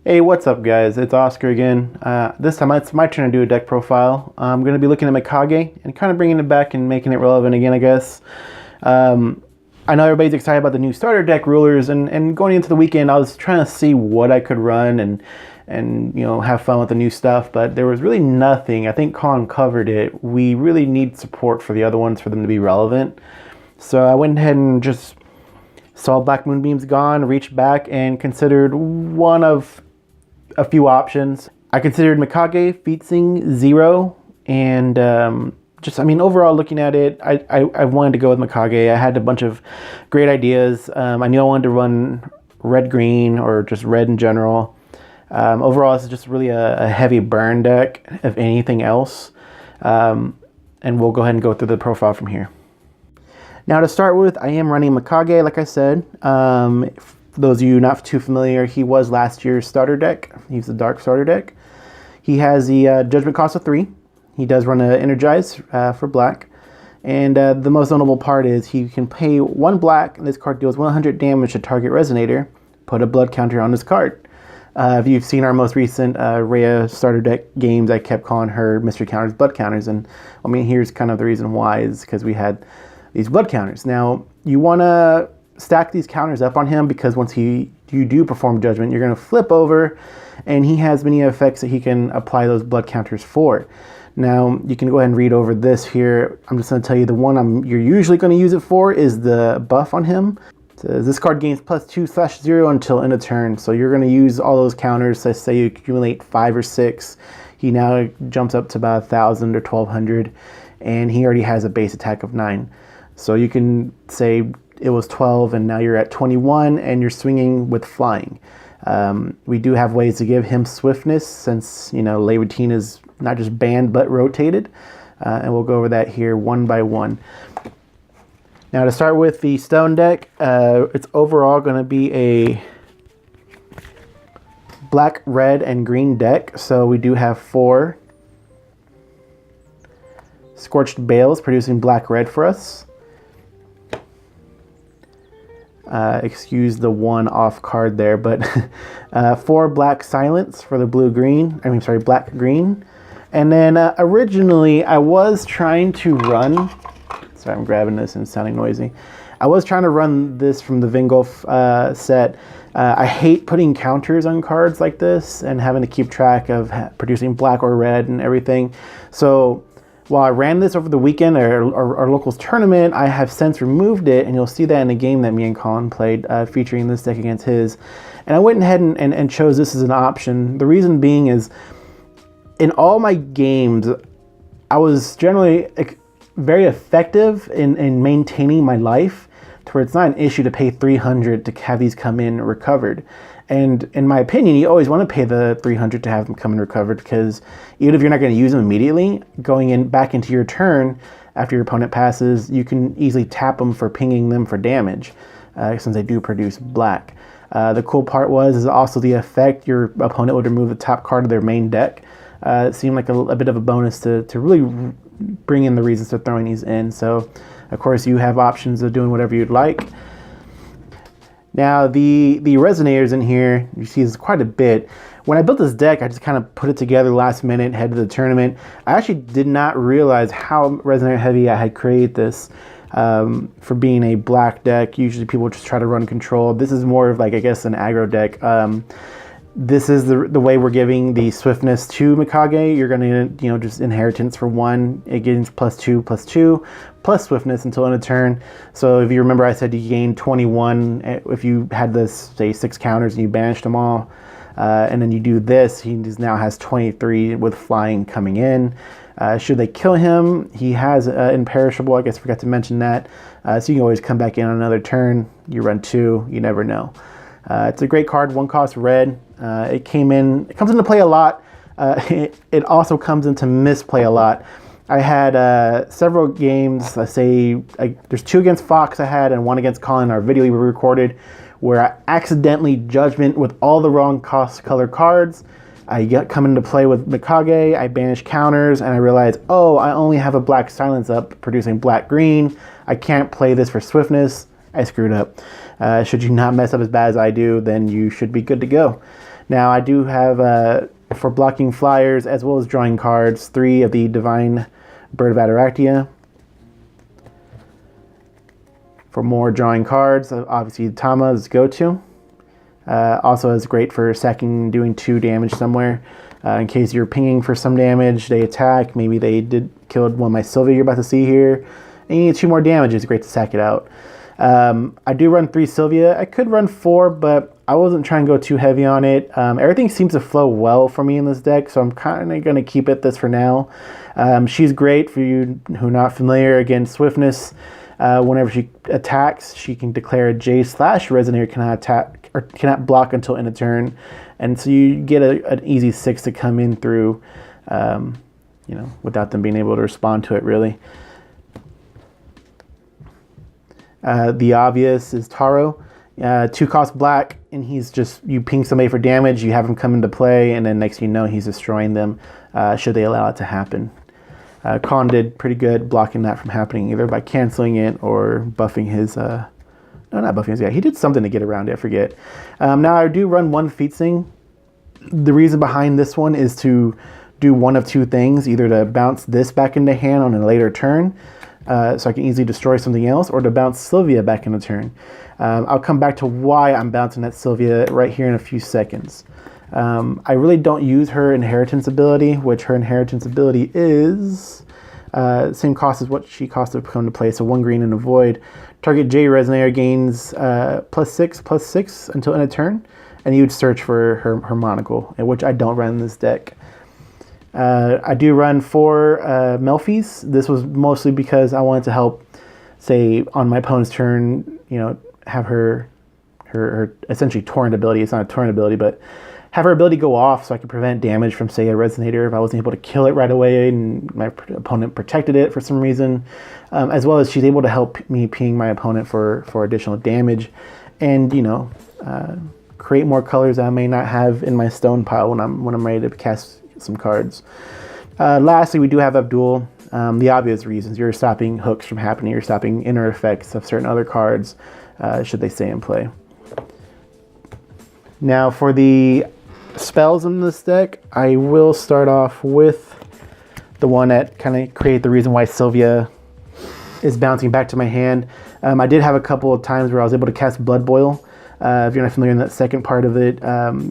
Hey, what's up guys? It's Oscar again. This time it's my turn to do a deck profile. I'm going to be looking at Mikage and kind of bringing it back and making it relevant again, I guess. I know everybody's excited about the new starter deck rulers, and going into the weekend I was trying to see what I could run and you know, have fun with the new stuff, but there was really nothing. I think Colin covered it. We really need support for the other ones for them to be relevant. So I went ahead and just saw Black Moonbeam's gone, reached back and considered one of a few options. I considered Mikage, Fiethsing, Zero, and overall looking at it, I wanted to go with Mikage. I had a bunch of great ideas. I knew I wanted to run red-green or just red in general. Overall, it's just really a heavy burn deck, if anything else. And we'll go ahead and go through the profile from here. Now to start with, I am running Mikage, like I said. For those of you not too familiar, he was last year's starter deck. He's the dark starter deck. He has the Judgment cost of 3. He does run an Energize for black. And the most notable part is he can pay 1 black, and this card deals 100 damage to target Resonator. Put a blood counter on this card. If you've seen our most recent Rhea starter deck games, I kept calling her mystery counters blood counters. And I mean, here's kind of the reason why, is because we had these blood counters. Now, you want to stack these counters up on him, because once you do perform Judgment, you're going to flip over, and he has many effects that he can apply those blood counters for. Now, you can go ahead and read over this here. I'm just going to tell you the one you're usually going to use it for is the buff on him. It says this card gains +2/0 until end of turn. So you're going to use all those counters. Let's say you accumulate 5 or 6. He now jumps up to about 1,000 or 1,200, and he already has a base attack of 9. So you can say it was 12 and now you're at 21 and you're swinging with flying. We do have ways to give him swiftness, since, you know, ley routine is not just banned but rotated, and we'll go over that here one by one. Now to start with the stone deck, it's overall going to be a black, red, and green deck. So we do have 4 Scorched Bales producing black, red for us. Excuse the one off card there, but 4 black silence for the black green. And then originally I was trying to run, sorry I'm grabbing this and it's sounding noisy. I was trying to run this from the Vingolf set. I hate putting counters on cards like this and having to keep track of producing black or red and everything. So while I ran this over the weekend, our locals tournament, I have since removed it, and you'll see that in a game that me and Colin played, featuring this deck against his. And I went ahead and chose this as an option. The reason being is, in all my games, I was generally very effective in maintaining my life, to where it's not an issue to pay 300 to have these come in recovered. And in my opinion, you always want to pay the 300 to have them come in recovered, because even if you're not going to use them immediately, going back into your turn after your opponent passes, you can easily tap them for pinging them for damage, since they do produce black. The cool part is also the effect. Your opponent would remove the top card of their main deck. It seemed like a bit of a bonus to really bring in the reasons for throwing these in. So, of course, you have options of doing whatever you'd like. Now, the Resonators in here, you see there's quite a bit. When I built this deck, I just kind of put it together last minute, head to the tournament. I actually did not realize how Resonator heavy I had created this for being a black deck. Usually people just try to run control. This is more of, like, I guess, an aggro deck. This is the way we're giving the swiftness to Mikage. You're going to, you know, just inheritance for 1. It gains +2/+2 plus swiftness until end of turn. So if you remember, I said you gain 21 if you had this, say, 6 counters and you banished them all. And then you do this, he just now has 23 with flying coming in. Should they kill him, he has imperishable. I guess I forgot to mention that. So you can always come back in on another turn. You run 2, you never know. It's a great card, 1 cost red. It comes into play a lot. It also comes into misplay a lot. I had several games, there's 2 against Fox I had, and 1 against Colin, our video we recorded, where I accidentally Judgment with all the wrong cost color cards. I come into play with Mikage, I banish counters, and I realize, oh, I only have a black silence up producing black green. I can't play this for swiftness. I screwed up. Should you not mess up as bad as I do, then you should be good to go. Now I do have, for blocking flyers as well as drawing cards, 3 of the Divine Bird of Attoractia. For more drawing cards, obviously Tama is go-to. Also is great for sacking, doing 2 damage somewhere. In case you're pinging for some damage, they attack. Maybe they killed one of my Sylvia you're about to see here. And you need 2 more damage. It's great to sack it out. I do run 3 Sylvia. I could run 4, but I wasn't trying to go too heavy on it. Everything seems to flow well for me in this deck, so I'm kind of going to keep it this for now. She's great for you who are not familiar. Again, swiftness. Whenever she attacks, she can declare a J/Resonator cannot attack or cannot block until end of turn, and so you get an easy 6 to come in through, without them being able to respond to it really. The obvious is Taro, 2 cost black, and he's just, you ping somebody for damage, you have him come into play, and then next thing you know he's destroying them should they allow it to happen. Khan did pretty good blocking that from happening, either by canceling it or buffing his, no, not buffing his, yeah, he did something to get around it, I forget. Now I do run 1 Fiethsing. The reason behind this one is to do one of 2 things, either to bounce this back into hand on a later turn, so I can easily destroy something else, or to bounce Sylvia back into turn. I'll come back to why I'm bouncing that Sylvia right here in a few seconds. I really don't use her inheritance ability, which her inheritance ability is same cost as what she costs to come to play, so 1 green and a void. Target J Resonator gains +6/+6 until end of turn, and you would search for her monocle, which I don't run in this deck. I do run 4 Melfees. This was mostly because I wanted to help, say, on my opponent's turn, have her essentially torrent ability. It's not a torrent ability, but have her ability go off so I could prevent damage from, say, a Resonator if I wasn't able to kill it right away and my opponent protected it for some reason. As well as she's able to help me ping my opponent for additional damage and, create more colors I may not have in my stone pile when I'm ready to cast some cards. Lastly, we do have Abdul. The obvious reasons: you're stopping hooks from happening, you're stopping inner effects of certain other cards should they stay in play. Now for the spells in this deck, I will start off with the one that kind of create the reason why Sylvia is bouncing back to my hand. I did have a couple of times where I was able to cast Blood Boil. If you're not familiar in that second part of it,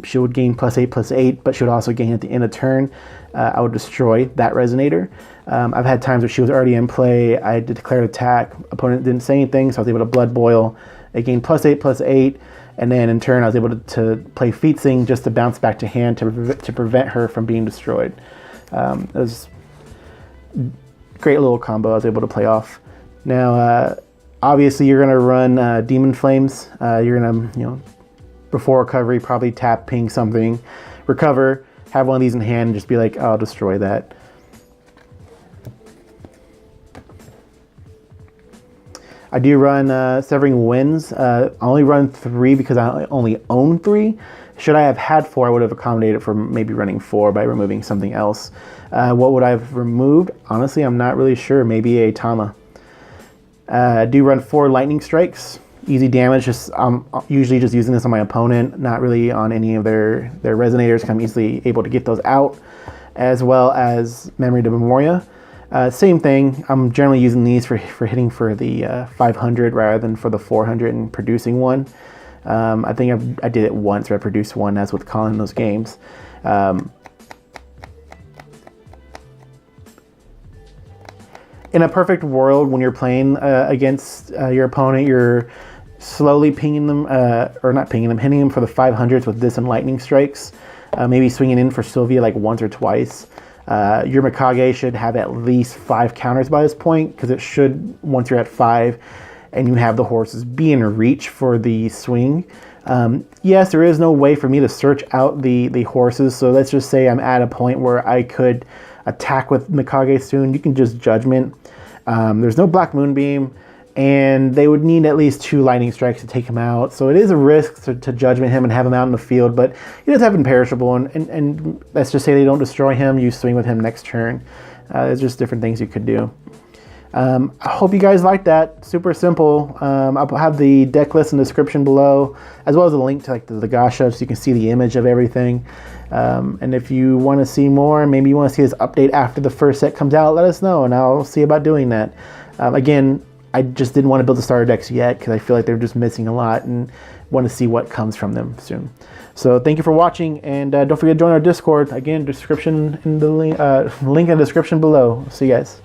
she would gain +8/+8, but she would also gain at the end of turn. I would destroy that Resonator. I've had times where she was already in play. I did declare attack. Opponent didn't say anything, so I was able to Blood Boil. It gained +8/+8, and then in turn I was able to play Fiethsing just to bounce back to hand to prevent her from being destroyed. It was a great little combo I was able to play off. Now, obviously, you're going to run Demonflames. You're going to, before recovery, probably tap, ping something, recover, have one of these in hand, and just be like, I'll destroy that. I do run Severing Winds. I only run 3 because I only own 3. Should I have had 4, I would have accommodated for maybe running 4 by removing something else. What would I have removed? Honestly, I'm not really sure. Maybe a Tama. I do run 4 Lightning Strikes. Easy damage. I'm usually just using this on my opponent, not really on any of their Resonators. I'm easily able to get those out, as well as Memory to Memoria. Same thing. I'm generally using these for hitting for the 500 rather than for the 400 and producing one. I think I did it once where I produced one, as with calling those games. In a perfect world, when you're playing against your opponent, you're slowly pinging them, or not pinging them, hitting them for the 500s with this and Lightning Strikes. Maybe swinging in for Sylvia like once or twice. Your Mikage should have at least 5 counters by this point, because it should, once you're at 5 and you have the horses, be in reach for the swing. Yes, there is no way for me to search out the horses, so let's just say I'm at a point where I could attack with Mikage soon. You can just Judgment. There's no Black Moonbeam, and they would need at least 2 Lightning Strikes to take him out, so it is a risk to Judgment him and have him out in the field, but he does have Imperishable, and let's just say they don't destroy him, you swing with him next turn. There's just different things you could do. I hope you guys like that. Super simple. I'll have the deck list in the description below, as well as a link to like the gacha so you can see the image of everything. And if you want to see more, maybe you want to see this update after the first set comes out, let us know and I'll see about doing that. Again, I just didn't want to build the starter decks yet because I feel like they're just missing a lot and want to see what comes from them soon. So thank you for watching, and don't forget to join our Discord. Again, description in the link in the description below. See you guys.